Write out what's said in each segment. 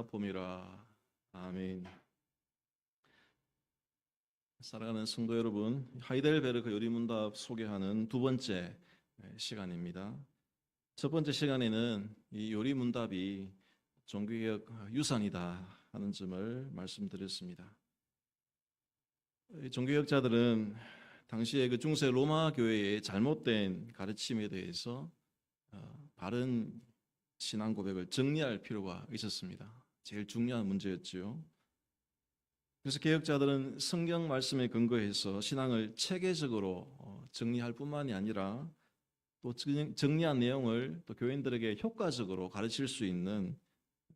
봄이라. 아멘. 사랑하는 성도 여러분, 하이델베르크 요리문답 소개하는 두 번째 시간입니다. 첫 번째 시간에는 이 요리문답이 종교개혁 유산이다 하는 점을 말씀드렸습니다. 종교개혁자들은 당시에 그 중세 로마 교회의 잘못된 가르침에 대해서 바른 신앙 고백을 정리할 필요가 있었습니다. 제일 중요한 문제였지요. 그래서 개혁자들은 성경 말씀에 근거해서 신앙을 체계적으로 정리할 뿐만이 아니라 또 정리한 내용을 또 교인들에게 효과적으로 가르칠 수 있는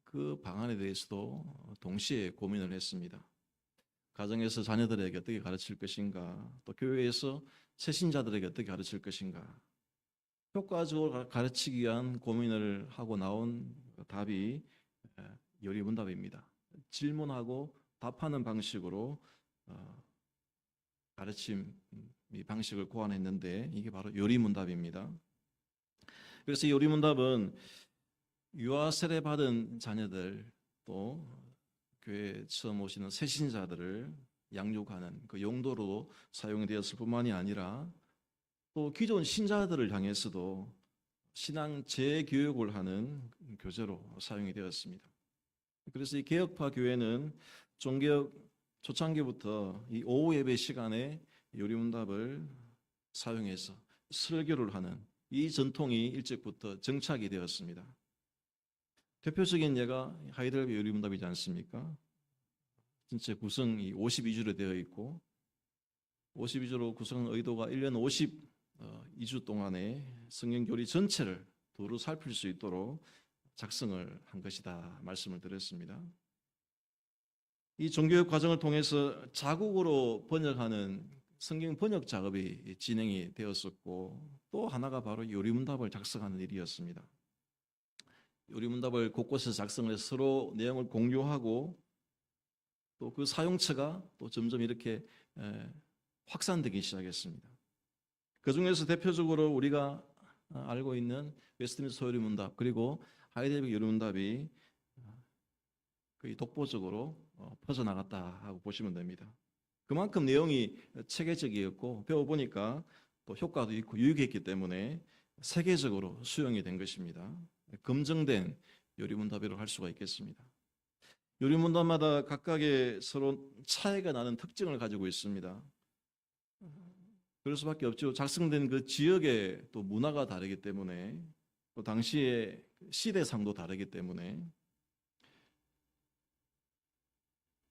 그 방안에 대해서도 동시에 고민을 했습니다. 가정에서 자녀들에게 어떻게 가르칠 것인가, 또 교회에서 새신자들에게 어떻게 가르칠 것인가, 효과적으로 가르치기 위한 고민을 하고 나온 답이 요리문답입니다. 질문하고 답하는 방식으로 가르침 방식을 고안했는데 이게 바로 요리문답입니다. 그래서 이 요리문답은 유아 세례 받은 자녀들 또 교회에 처음 오시는 새신자들을 양육하는 그 용도로 사용되었을 뿐만이 아니라 또 기존 신자들을 향해서도 신앙 재교육을 하는 교재로 사용이 되었습니다. 그래서 이 개혁파 교회는 종교개혁 초창기부터 이 오후 예배 시간에 요리문답을 사용해서 설교를 하는 이 전통이 일찍부터 정착이 되었습니다. 대표적인 예가 하이델베르크 요리문답이지 않습니까? 전체 구성이 52주로 되어 있고 52주로 구성한 의도가 1년 52주 동안에 성경 교리 전체를 두루 살필 수 있도록 작성을 한 것이다 말씀을 드렸습니다. 이 종교개혁 과정을 통해서 자국어로 번역하는 성경 번역 작업이 진행이 되었었고 또 하나가 바로 요리문답을 작성하는 일이었습니다. 요리문답을 곳곳에서 작성을 해서 서로 내용을 공유하고 또 그 사용처가 또 점점 이렇게 확산되기 시작했습니다. 그 중에서 대표적으로 우리가 알고 있는 웨스트민스터 요리문답 그리고 하이델베르크 요리문답이 거의 독보적으로 퍼져나갔다 하고 보시면 됩니다. 그만큼 내용이 체계적이었고 배워보니까 또 효과도 있고 유익했기 때문에 세계적으로 수용이 된 것입니다. 검증된 요리문답이라고 할 수가 있겠습니다. 요리문답마다 각각의 서로 차이가 나는 특징을 가지고 있습니다. 그럴 수밖에 없죠. 작성된 그 지역의 또 문화가 다르기 때문에 또 당시의 시대상도 다르기 때문에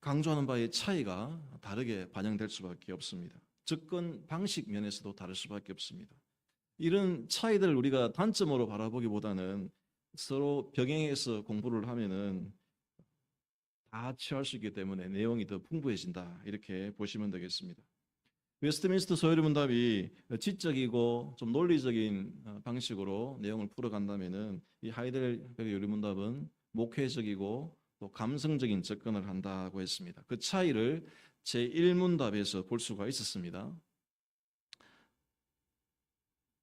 강조하는 바의 차이가 다르게 반영될 수밖에 없습니다. 접근 방식 면에서도 다를 수밖에 없습니다. 이런 차이들을 우리가 단점으로 바라보기보다는 서로 병행해서 공부를 하면은 다 취할 수 있기 때문에 내용이 더 풍부해진다 이렇게 보시면 되겠습니다. 웨스트민스터 소요리문답이 지적이고 좀 논리적인 방식으로 내용을 풀어간다면은 이 하이델베르크 요리문답은 목회적이고 또 감성적인 접근을 한다고 했습니다. 그 차이를 제1문답에서 볼 수가 있었습니다.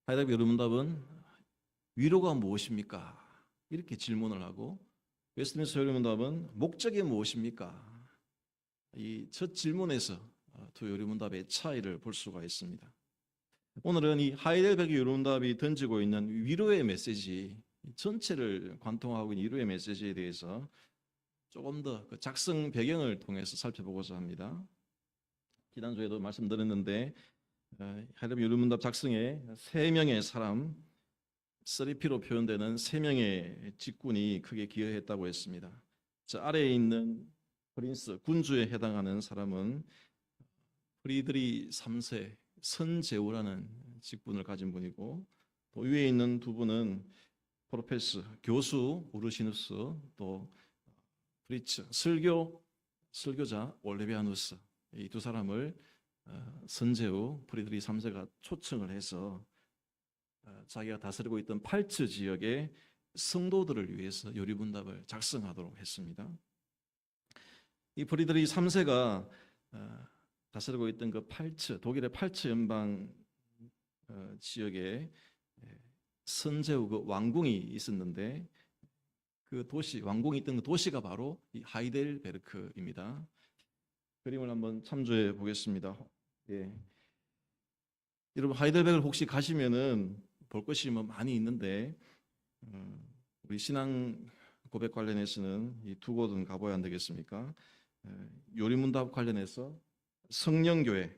하이델베르크 요리문답은 위로가 무엇입니까? 이렇게 질문을 하고 웨스트민스터 요리문답은 목적이 무엇입니까? 이 첫 질문에서 두 요리문답의 차이를 볼 수가 있습니다. 오늘은 이 하이델베르크 요리문답이 던지고 있는 위로의 메시지 전체를 관통하고 있는 위로의 메시지에 대해서 조금 더 그 작성 배경을 통해서 살펴보고자 합니다. 지난주에도 말씀드렸는데 하이델베르크 요리문답 작성에 3명의 사람 3P로 표현되는 3명의 직군이 크게 기여했다고 했습니다. 저 아래에 있는 프린스, 군주에 해당하는 사람은 프리드리 3세 선제우라는 직분을 가진 분이고 또 위에 있는 두 분은 프로페스, 교수 우르시누스 또 프리츠, 설교자 올레비아누스 이 두 사람을 선제우 프리드리 3세가 초청을 해서 자기가 다스리고 있던 팔츠 지역의 성도들을 위해서 요리문답을 작성하도록 했습니다. 이 프리드리 3세가 다스리고 있던 그 팔츠, 독일의 팔츠 연방 지역에 선제우 그 왕궁이 있었는데 그 도시, 왕궁이 있던 그 도시가 바로 이 하이델베르크입니다. 그림을 한번 참조해 보겠습니다. 예. 여러분 하이델베르크 혹시 가시면은 볼 것이 뭐 많이 있는데 우리 신앙 고백 관련해서는 이 두 곳은 가봐야 안 되겠습니까? 요리문답 관련해서 성령교회,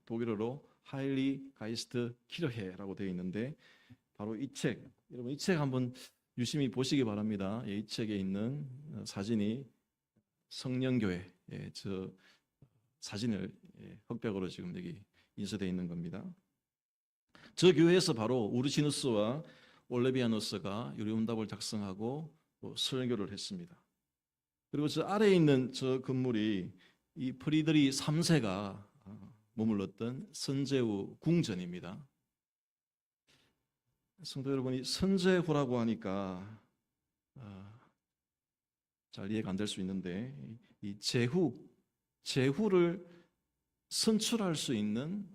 독일어로 하일리 가이스트 키르헤라고 되어 있는데 바로 이 책, 여러분 이 책 한번 유심히 보시기 바랍니다. 이 책에 있는 사진이 성령교회, 저 사진을 흑백으로 지금 여기 인쇄되어 있는 겁니다. 저 교회에서 바로 우르시누스와 올레비아누스가 요리문답을 작성하고 또 설교를 했습니다. 그리고 저 아래에 있는 저 건물이 이 프리드리 3세가 머물렀던 선제후 궁전입니다. 성도 여러분이 선제후라고 하니까 잘 이해가 안 될 수 있는데 이 제후를 선출할 수 있는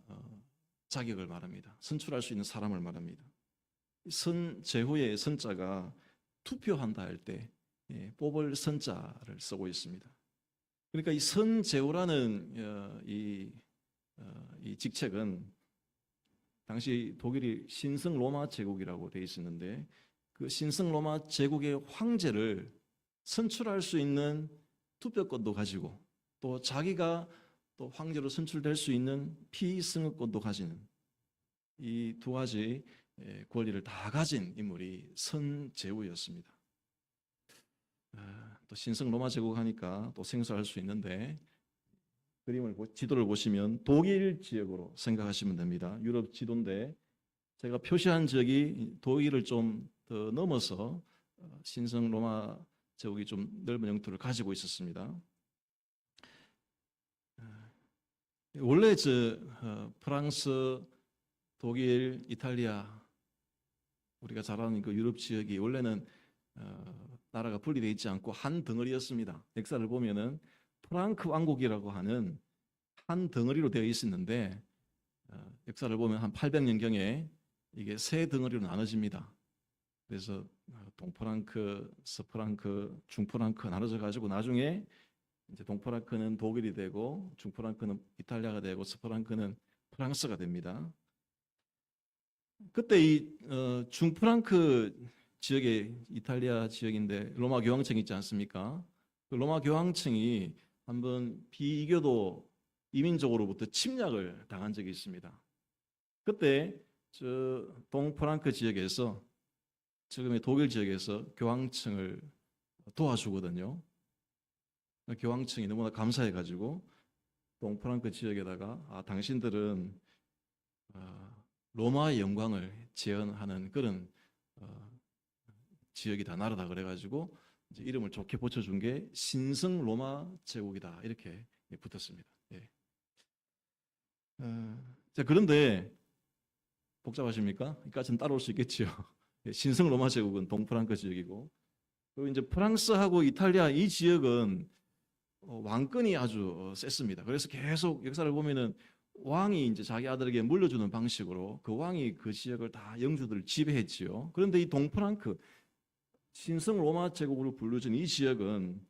자격을 말합니다. 선출할 수 있는 사람을 말합니다. 선제후의 선자가 투표한다 할 때 뽑을 선자를 쓰고 있습니다. 그러니까 이 선제후라는 이 직책은 당시 독일이 신성 로마 제국이라고 되어 있었는데 그 신성 로마 제국의 황제를 선출할 수 있는 투표권도 가지고 또 자기가 또 황제로 선출될 수 있는 피승권도 가지는 이 두 가지 권리를 다 가진 인물이 선제후였습니다. 또 신성 로마 제국 하니까 또 생소할 수 있는데 지도를 보시면 독일 지역으로 생각하시면 됩니다. 유럽 지도인데 제가 표시한 지역이 독일을 좀 더 넘어서 신성 로마 제국이 좀 넓은 영토를 가지고 있었습니다. 원래 프랑스, 독일, 이탈리아 우리가 잘 아는 그 유럽 지역이 원래는 나라가 분리되어 있지 않고 한 덩어리였습니다. 역사를 보면은 프랑크 왕국이라고 하는 한 덩어리로 되어 있었는데 역사를 보면 한 800년경에 이게 세 덩어리로 나눠집니다. 그래서 동프랑크, 서프랑크, 중프랑크 나눠져 가지고 나중에 이제 동프랑크는 독일이 되고 중프랑크는 이탈리아가 되고 서프랑크는 프랑스가 됩니다. 그때 이 중프랑크 지역에 이탈리아 지역인데 로마 교황청 있지 않습니까? 그 로마 교황청이 한번 비이교도 이민족으로부터 침략을 당한 적이 있습니다. 그때 저 동프랑크 지역에서 지금의 독일 지역에서 교황청을 도와주거든요. 교황청이 너무나 감사해가지고 동프랑크 지역에다가 당신들은 로마의 영광을 재현하는 그런 지역이다, 나라다 그래가지고 이제 이름을 좋게 붙여준 게 신성 로마 제국이다 이렇게 붙었습니다. 자, 그런데 복잡하십니까? 여기까지는 따라올 수 있겠지요. 신성 로마 제국은 동프랑크 지역이고 그리고 이제 프랑스하고 이탈리아 이 지역은 왕권이 아주 셌습니다. 그래서 계속 역사를 보면은 왕이 이제 자기 아들에게 물려주는 방식으로 그 왕이 그 지역을 다 영주들을 지배했지요. 그런데 이 동프랑크 신성 로마 제국으로 불려진 이 지역은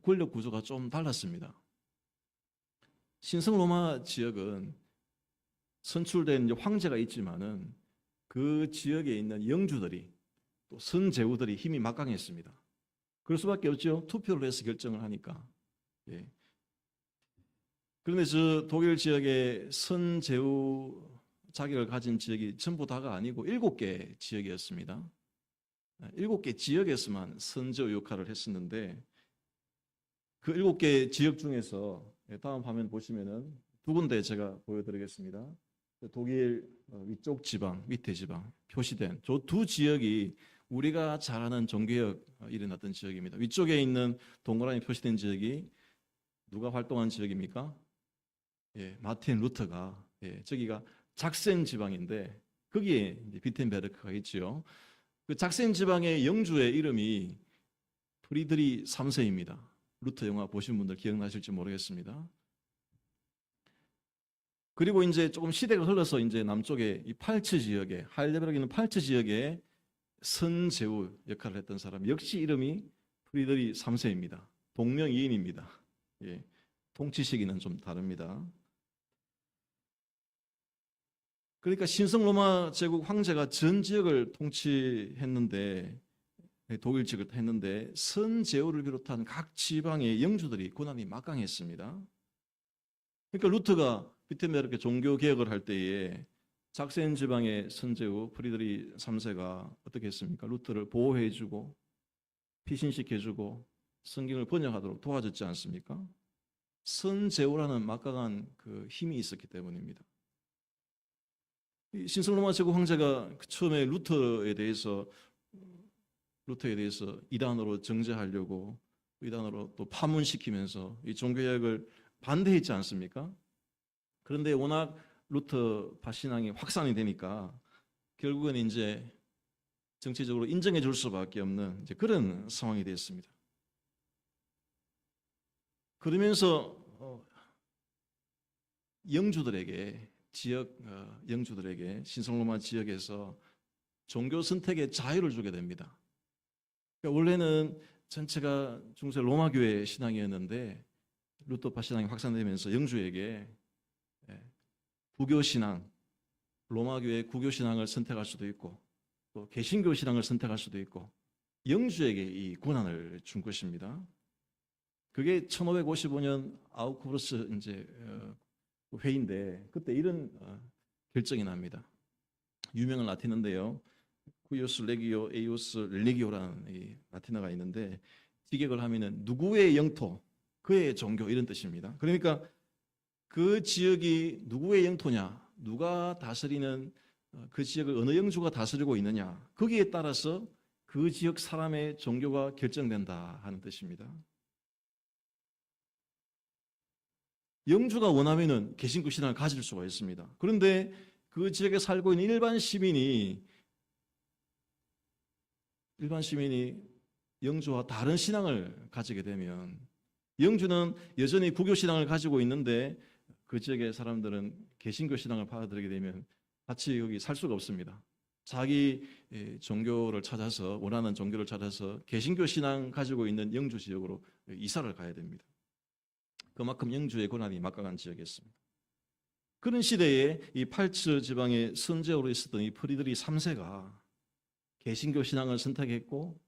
권력 구조가 좀 달랐습니다. 신성 로마 지역은 선출된 황제가 있지만은 그 지역에 있는 영주들이 또 선제후들이 힘이 막강했습니다. 그럴 수밖에 없죠. 투표를 해서 결정을 하니까. 그런데 저 독일 지역의 선제후 자격을 가진 지역이 전부 다가 아니고 7개 지역이었습니다. 7개 지역에서만 선제후 역할을 했었는데 그 7개 지역 중에서 다음 화면 보시면은 두 군데 제가 보여드리겠습니다. 독일 위쪽 지방, 밑에 지방 표시된 저 두 지역이 우리가 잘 아는 종교개혁 일어났던 지역입니다. 위쪽에 있는 동그라미 표시된 지역이 누가 활동한 지역입니까? 마틴 루터가 저기가 작센 지방인데 거기에 이제 비텐베르크가 있지요. 그 작센 지방의 영주의 이름이 프리드리 3세입니다. 루터 영화 보신 분들 기억나실지 모르겠습니다. 그리고 이제 조금 시대가 흘러서 이제 남쪽에 이 팔츠 지역에 하일데베르크 있는 팔츠 지역에 선제후 역할을 했던 사람, 역시 이름이 프리드리 3세입니다. 동명이인입니다. 예, 통치 시기는 좀 다릅니다. 그러니까 신성 로마 제국 황제가 전 지역을 통치했는데, 독일 지역을 했는데 선제후를 비롯한 각 지방의 영주들이 고난이 막강했습니다. 그러니까 루터가 비텐베르크 종교 개혁을 할 때에 작센 지방의 선제후 프리드리 3세가 어떻게 했습니까? 루터를 보호해주고 피신시켜주고 성경을 번역하도록 도와줬지 않습니까? 선제후라는 막강한 그 힘이 있었기 때문입니다. 신성 로마 제국 황제가 처음에 루터에 대해서 이단으로 정죄하려고 이단으로 또 파문시키면서 이 종교개혁을 반대했지 않습니까? 그런데 워낙 루터파 신앙이 확산이 되니까 결국은 이제 정치적으로 인정해 줄 수밖에 없는 이제 그런 상황이 됐습니다. 그러면서 영주들에게 지역 영주들에게 신성로마 지역에서 종교 선택의 자유를 주게 됩니다. 그러니까 원래는 전체가 중세 로마 교회 신앙이었는데 루터파 신앙이 확산되면서 영주에게 부교 신앙, 로마 교회 구교 신앙을 선택할 수도 있고 또 개신교 신앙을 선택할 수도 있고 영주에게 이 권한을 준 것입니다. 그게 1555년 아우쿠브르스 이제 회의인데 그때 이런 결정이 납니다. 유명한 라틴어인데요. 쿠이오스 레기오 에이오스 렐리기오라는 이 라틴어가 있는데 직역을 하면은 누구의 영토, 그의 종교 이런 뜻입니다. 그러니까 그 지역이 누구의 영토냐, 누가 다스리는 그 지역을 어느 영주가 다스리고 있느냐, 거기에 따라서 그 지역 사람의 종교가 결정된다 하는 뜻입니다. 영주가 원하면은 개신교 신앙을 가질 수가 있습니다. 그런데 그 지역에 살고 있는 일반 시민이 영주와 다른 신앙을 가지게 되면 영주는 여전히 구교 신앙을 가지고 있는데 그 지역의 사람들은 개신교 신앙을 받아들이게 되면 같이 여기 살 수가 없습니다. 자기 종교를 찾아서 원하는 종교를 찾아서 개신교 신앙 가지고 있는 영주 지역으로 이사를 가야 됩니다. 그만큼 영주의 권한이 막강한 지역이었습니다. 그런 시대에 이 팔츠 지방의 선제후로 있었던 이 프리드리 3세가 개신교 신앙을 선택했고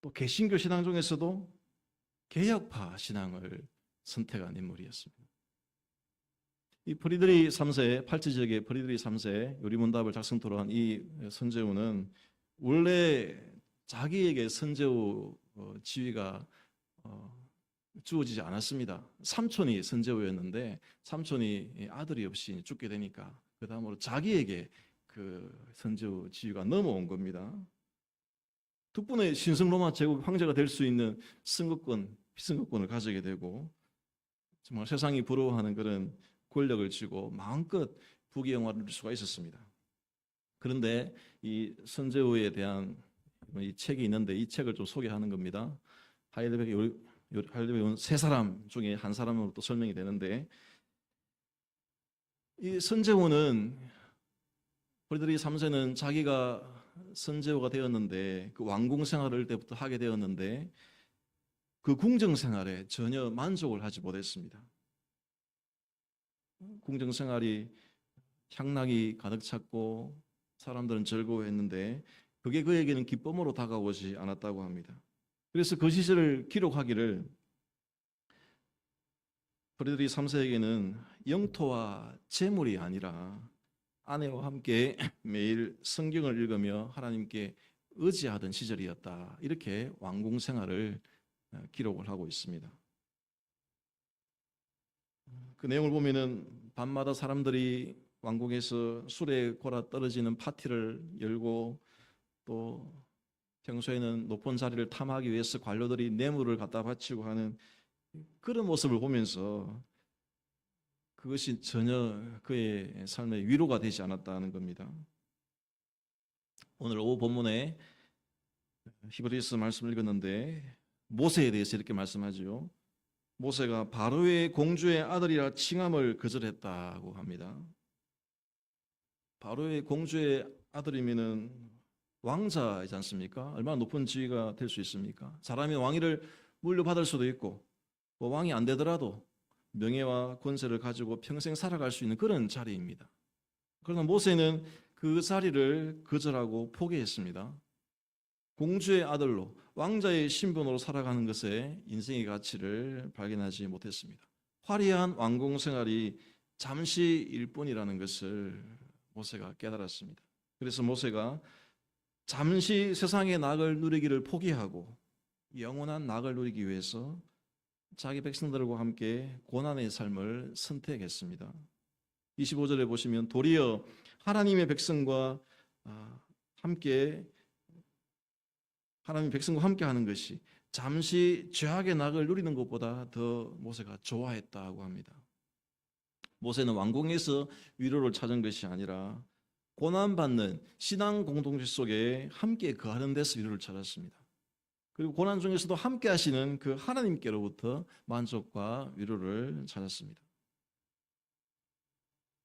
또 개신교 신앙 중에서도 개혁파 신앙을 선택한 인물이었습니다. 이 프리드리 3세, 팔츠 지역의 프리드리 3세 요리문답을 작성토로 한 이 선제후는 원래 자기에게 선제후 지위가 주어지지 않았습니다. 삼촌이 선제후였는데 삼촌이 아들이 없이 죽게 되니까 그 다음으로 자기에게 그 선제후 지위가 넘어온 겁니다. 덕분에 신성 로마 제국 황제가 될 수 있는 선거권, 피선거권을 가지게 되고 정말 세상이 부러워하는 그런 권력을 쥐고 마음껏 부귀영화를 누릴 수가 있었습니다. 그런데 이 선제후에 대한 이 책이 있는데 이 책을 좀 소개하는 겁니다. 하이델베르크에 온 세 사람 중에 한 사람으로 또 설명이 되는데 이 선제후는 프리드리 3세는 자기가 선제후가 되었는데 그 왕궁 생활을 때부터 하게 되었는데 그 궁정 생활에 전혀 만족을 하지 못했습니다. 궁정 생활이 향락이 가득 찼고 사람들은 즐거워했는데 그게 그에게는 기쁨으로 다가오지 않았다고 합니다. 그래서 그 시절을 기록하기를 프리드리 3세에게는 영토와 재물이 아니라 아내와 함께 매일 성경을 읽으며 하나님께 의지하던 시절이었다. 이렇게 왕궁 생활을 기록을 하고 있습니다. 그 내용을 보면은 밤마다 사람들이 왕궁에서 술에 골아 떨어지는 파티를 열고 또 평소에는 높은 자리를 탐하기 위해서 관료들이 뇌물을 갖다 바치고 하는 그런 모습을 보면서 그것이 전혀 그의 삶에 위로가 되지 않았다는 겁니다. 오늘 오후 본문에 히브리서 말씀을 읽었는데 모세에 대해서 이렇게 말씀하죠. 모세가 바로의 공주의 아들이라 칭함을 거절했다고 합니다. 바로의 공주의 아들이면은 왕자이지 않습니까? 얼마나 높은 지위가 될 수 있습니까? 잘하면 왕위를 물려받을 수도 있고 뭐 왕이 안 되더라도 명예와 권세를 가지고 평생 살아갈 수 있는 그런 자리입니다. 그러나 모세는 그 자리를 거절하고 포기했습니다. 공주의 아들로 왕자의 신분으로 살아가는 것에 인생의 가치를 발견하지 못했습니다. 화려한 왕궁 생활이 잠시일 뿐이라는 것을 모세가 깨달았습니다. 그래서 모세가 잠시 세상의 낙을 누리기를 포기하고 영원한 낙을 누리기 위해서 자기 백성들과 함께 고난의 삶을 선택했습니다. 25절에 보시면 도리어 하나님의 백성과 함께 하는 것이 잠시 죄악의 낙을 누리는 것보다 더 모세가 좋아했다고 합니다. 모세는 왕궁에서 위로를 찾은 것이 아니라 고난받는 신앙 공동체 속에 함께 거하는 데서 위로를 찾았습니다. 그리고 고난 중에서도 함께 하시는 그 하나님께로부터 만족과 위로를 찾았습니다.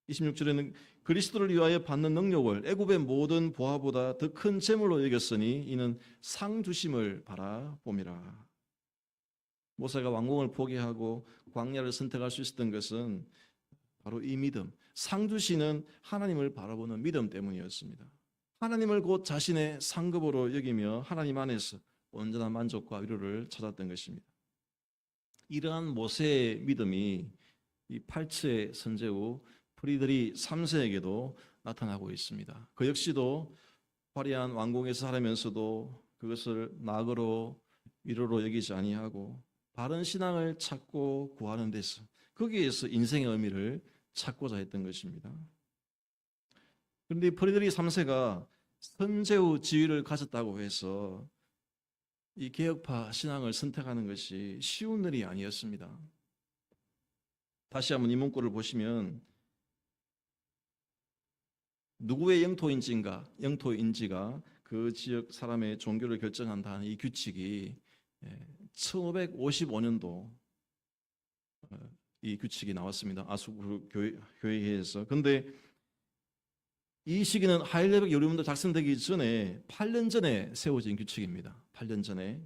26절에는 그리스도를 위하여 받는 능력을 애굽의 모든 보화보다 더 큰 재물로 여겼으니 이는 상 주심을 바라봄이라. 모세가 왕궁을 포기하고 광야를 선택할 수 있었던 것은 바로 이 믿음, 상 주시는 하나님을 바라보는 믿음 때문이었습니다. 하나님을 곧 자신의 상급으로 여기며 하나님 안에서 온전한 만족과 위로를 찾았던 것입니다. 이러한 모세의 믿음이 이 8처의 선제후 프리드리 3세에게도 나타나고 있습니다. 그 역시도 화려한 왕궁에서 살면서도 그것을 낙으로 위로로 여기지 아니하고 바른 신앙을 찾고 구하는 데서 거기에서 인생의 의미를 찾고자 했던 것입니다. 그런데 프리드리 3세가 선제후 지위를 가졌다고 해서 이 개혁파 신앙을 선택하는 것이 쉬운 일이 아니었습니다. 다시 한번 이 문구를 보시면 누구의 영토인지가 그 지역 사람의 종교를 결정한다는 이 규칙이 1555년도 이 규칙이 나왔습니다. 아수르 교회에서. 근데 이 시기는 하일레베 요리문도 작성되기 전에 8년 전에 세워진 규칙입니다. 8년 전에.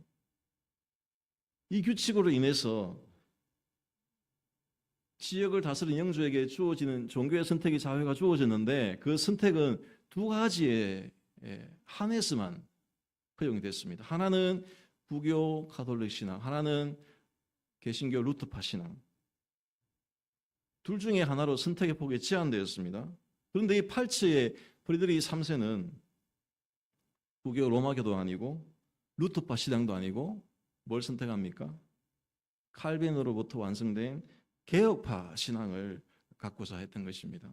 이 규칙으로 인해서 지역을 다스리는 영주에게 주어지는 종교의 선택의 자유가 주어졌는데 그 선택은 두 가지에 한해서만 허용이 됐습니다. 하나는 부교 가톨릭 신앙, 하나는 개신교 루터파 신앙. 둘 중에 하나로 선택의 폭이 제한되었습니다. 그런데 이 8처의 프리드리히 3세는 부교 로마교도 아니고 루터파 신앙도 아니고 뭘 선택합니까? 칼빈으로부터 완성된 개혁파 신앙을 갖고자 했던 것입니다.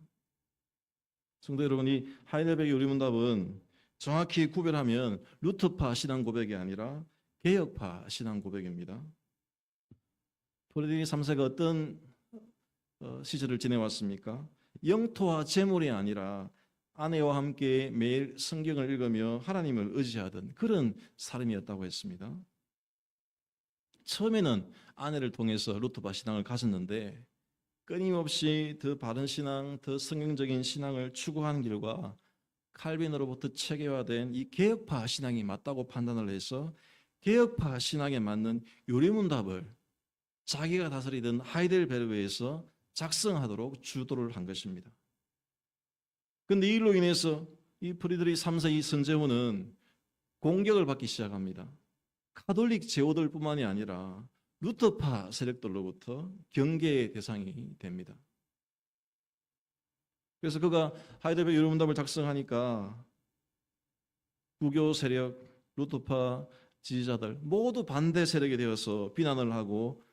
성도 여러분, 이 하이델베르 요리문답은 정확히 구별하면 루터파 신앙 고백이 아니라 개혁파 신앙 고백입니다. 프리드리히 3세가 어떤 시절을 지내왔습니까? 영토와 재물이 아니라 아내와 함께 매일 성경을 읽으며 하나님을 의지하던 그런 삶이었다고 했습니다. 처음에는 아내를 통해서 루터파 신앙을 가졌는데 끊임없이 더 바른 신앙, 더 성경적인 신앙을 추구하는 길과 칼빈으로부터 체계화된 이 개혁파 신앙이 맞다고 판단을 해서 개혁파 신앙에 맞는 요리문답을 자기가 다스리던 하이델베르크에서 작성하도록 주도를 한 것입니다. 그런데 이 일로 인해서 이 프리드리히 3세 이 선제후는 공격을 받기 시작합니다. 가톨릭 제후들뿐만이 아니라 루터파 세력들로부터 경계의 대상이 됩니다. 그래서 그가 하이델베르크 요리문답을 작성하니까 부교 세력, 루터파 지지자들 모두 반대 세력이 되어서 비난을 하고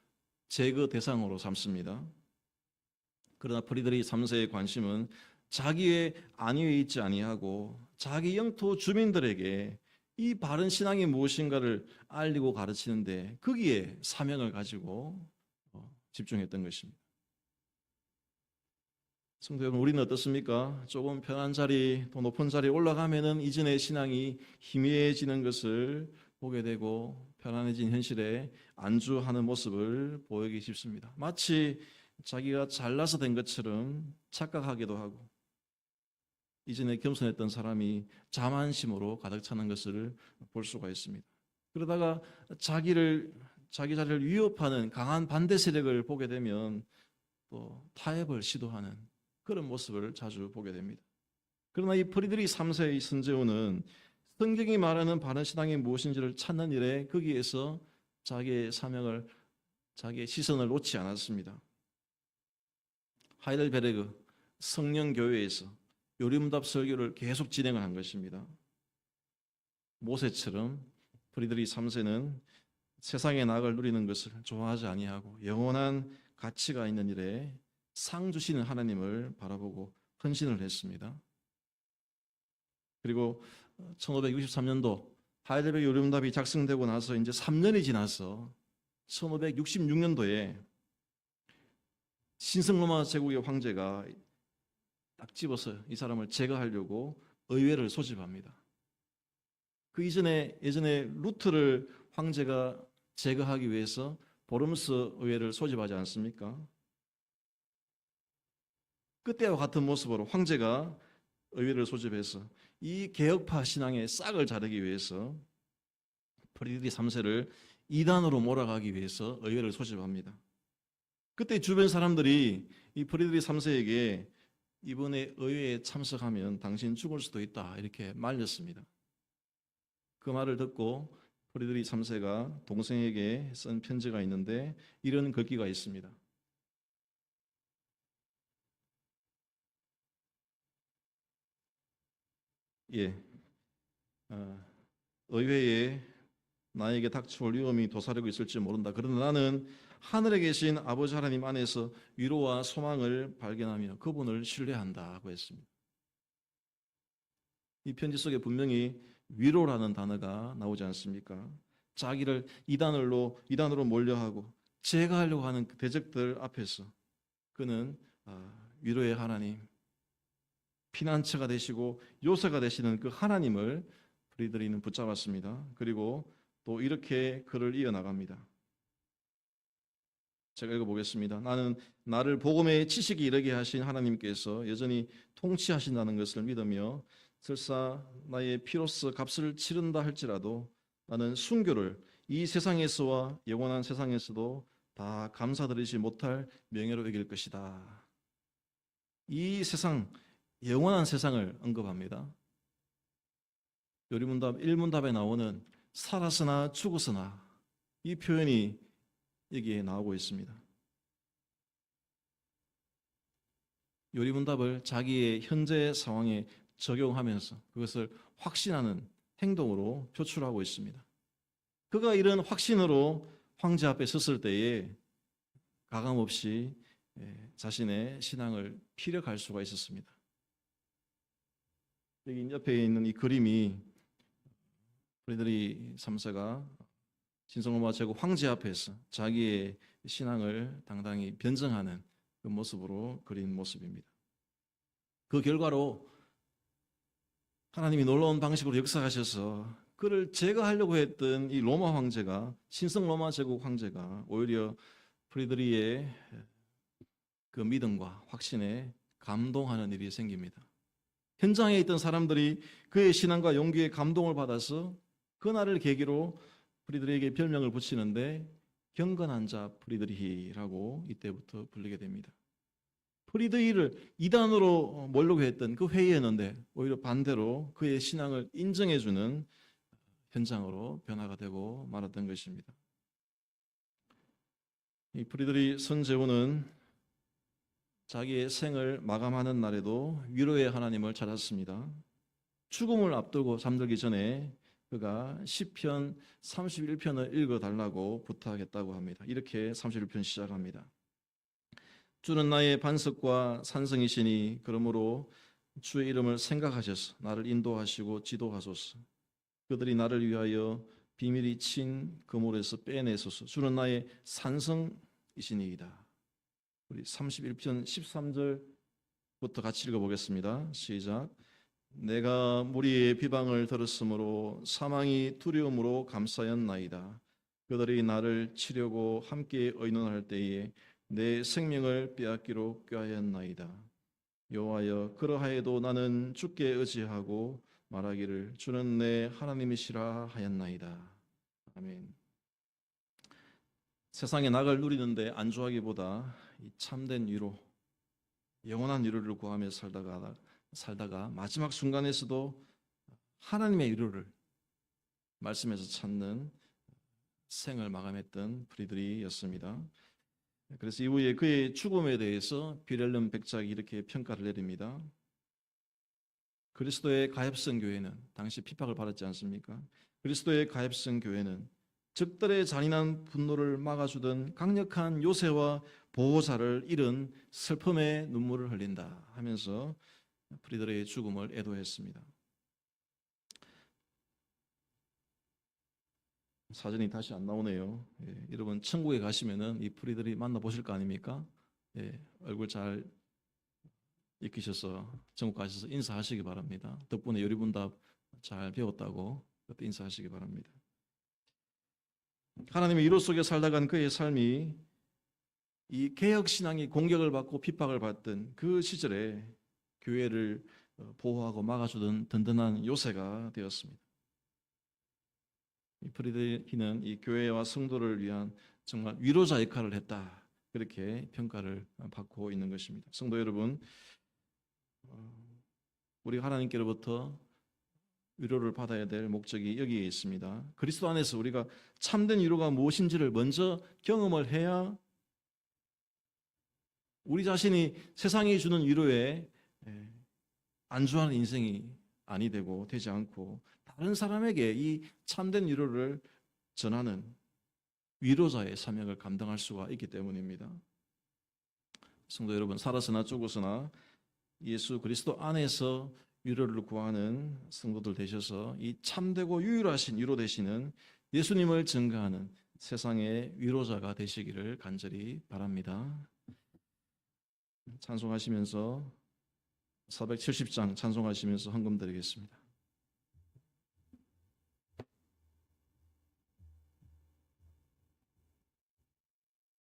제거 대상으로 삼습니다. 그러나 프리드리히 3세의 관심은 자기의 안위에 있지 아니하고 자기 영토 주민들에게 이 바른 신앙이 무엇인가를 알리고 가르치는데 거기에 사명을 가지고 집중했던 것입니다. 성도 여러분, 우리는 어떻습니까? 조금 편한 자리, 더 높은 자리에 올라가면은 이전의 신앙이 희미해지는 것을 보게 되고 편안해진 현실에 안주하는 모습을 보이기 쉽습니다. 마치 자기가 잘나서 된 것처럼 착각하기도 하고 이전에 겸손했던 사람이 자만심으로 가득 차는 것을 볼 수가 있습니다. 그러다가 자기 자리를 위협하는 강한 반대 세력을 보게 되면 또 타협을 시도하는 그런 모습을 자주 보게 됩니다. 그러나 이 프리드리 3세의 선제원은 성경이 말하는 바른 신앙이 무엇인지를 찾는 일에 거기에서 자기의 사명을, 자기의 시선을 놓지 않았습니다. 하이델베르그 성령교회에서 요리문답 설교를 계속 진행을 한 것입니다. 모세처럼 프리드리 3세는 세상의 낙을 누리는 것을 좋아하지 아니하고 영원한 가치가 있는 일에 상 주시는 하나님을 바라보고 헌신을 했습니다. 그리고 1563년도 하이델베르크 요리문답이 작성되고 나서 이제 3년이 지나서 1566년도에 신성로마 제국의 황제가 딱 집어서 이 사람을 제거하려고 의회를 소집합니다. 그 예전에 루트를 황제가 제거하기 위해서 보름스 의회를 소집하지 않습니까? 그때와 같은 모습으로 황제가 의회를 소집해서 이 개혁파 신앙의 싹을 자르기 위해서 프리드리 3세를 이단으로 몰아가기 위해서 의회를 소집합니다. 그때 주변 사람들이 이 프리드리 3세에게 이번에 의회에 참석하면 당신 죽을 수도 있다 이렇게 말렸습니다. 그 말을 듣고 프리드리 3세가 동생에게 쓴 편지가 있는데 이런 글귀가 있습니다. 예, 의회에 나에게 닥쳐올 위험이 도사리고 있을지 모른다. 그러나 나는 하늘에 계신 아버지 하나님 안에서 위로와 소망을 발견하며 그분을 신뢰한다고 했습니다. 이 편지 속에 분명히 위로라는 단어가 나오지 않습니까? 자기를 이단으로 몰려하고 제거하려고 하는 그 대적들 앞에서 그는 위로의 하나님, 피난처가 되시고 요새가 되시는 그 하나님을 프리드리는 붙잡았습니다. 그리고 또 이렇게 글을 이어나갑니다. 제가 읽어보겠습니다. 나는 나를 복음의 지식이 이르게 하신 하나님께서 여전히 통치하신다는 것을 믿으며 설사 나의 피로써 값을 치른다 할지라도 나는 순교를 이 세상에서와 영원한 세상에서도 다 감사드리지 못할 명예로 여길 것이다. 이 세상, 영원한 세상을 언급합니다. 요리문답 1문답에 나오는 살았으나 죽었으나 이 표현이 여기에 나오고 있습니다. 요리문답을 자기의 현재 상황에 적용하면서 그것을 확신하는 행동으로 표출하고 있습니다. 그가 이런 확신으로 황제 앞에 섰을 때에 가감없이 자신의 신앙을 피력할 수가 있었습니다. 여기 옆에 있는 이 그림이 프리드리 3세가 신성로마 제국 황제 앞에서 자기의 신앙을 당당히 변증하는 그 모습으로 그린 모습입니다. 그 결과로 하나님이 놀라운 방식으로 역사하셔서 그를 제거하려고 했던 이 로마 황제가, 신성로마 제국 황제가 오히려 프리드리의 그 믿음과 확신에 감동하는 일이 생깁니다. 현장에 있던 사람들이 그의 신앙과 용기에 감동을 받아서 그날을 계기로 프리드리에게 별명을 붙이는데 경건한 자 프리드리히라고 이때부터 불리게 됩니다. 프리드리히를 이단으로 몰려고 했던 그 회의였는데 오히려 반대로 그의 신앙을 인정해주는 현장으로 변화가 되고 말았던 것입니다. 이 프리드리히 선제후는 자기의 생을 마감하는 날에도 위로의 하나님을 찾았습니다. 죽음을 앞두고 잠들기 전에 그가 시편 31편을 읽어달라고 부탁했다고 합니다. 이렇게 31편 시작합니다. 주는 나의 반석과 산성이시니 그러므로 주의 이름을 생각하셔서 나를 인도하시고 지도하소서. 그들이 나를 위하여 비밀이 친 그물에서 빼내소서. 주는 나의 산성이시니이다. 우리 31편 13절부터 같이 읽어보겠습니다. 시작. 내가 무리의 비방을 들었으므로 사망이 두려움으로 감싸였나이다. 그들이 나를 치려고 함께 의논할 때에 내 생명을 빼앗기로 꾀하였나이다. 여호와여 그러하여도 나는 주께 의지하고 말하기를 주는 내 하나님이시라 하였나이다. 아멘. 세상의 낙을 누리는데 안주하기보다 이 참된 위로, 영원한 위로를 구하며 살다가 마지막 순간에서도 하나님의 위로를 말씀에서 찾는 생을 마감했던 프리드리히였습니다. 그래서 이후에 그의 죽음에 대해서 빌헬름 백작이 이렇게 평가를 내립니다. 그리스도의 가엾은 교회는, 당시 핍박을 받았지 않습니까? 그리스도의 가엾은 교회는 적들의 잔인한 분노를 막아주던 강력한 요새와 보호자를 잃은 슬픔의 눈물을 흘린다 하면서 프리드리히의 죽음을 애도했습니다. 사진이 다시 안 나오네요. 예, 여러분 천국에 가시면은 이 프리드리히 만나보실 거 아닙니까? 예, 얼굴 잘 익히셔서 천국 가셔서 인사하시기 바랍니다. 덕분에 요리분답 잘 배웠다고 그때 인사하시기 바랍니다. 하나님의 위로 속에 살다간 그의 삶이 이 개혁신앙이 공격을 받고 핍박을 받던 그 시절에 교회를 보호하고 막아주던 든든한 요새가 되었습니다. 이 프리드리히는 이 교회와 성도를 위한 정말 위로자 역할을 했다, 그렇게 평가를 받고 있는 것입니다. 성도 여러분, 우리가 하나님께로부터 위로를 받아야 될 목적이 여기에 있습니다. 그리스도 안에서 우리가 참된 위로가 무엇인지를 먼저 경험을 해야 우리 자신이 세상이 주는 위로에 안주하는 인생이 아니 되고 되지 않고 다른 사람에게 이 참된 위로를 전하는 위로자의 사명을 감당할 수가 있기 때문입니다. 성도 여러분, 살아서나 죽어서나 예수 그리스도 안에서 위로를 구하는 성도들 되셔서 이 참되고 유일하신 위로 되시는 예수님을 증거하는 세상의 위로자가 되시기를 간절히 바랍니다. 찬송하시면서 470장 찬송하시면서 헌금 드리겠습니다.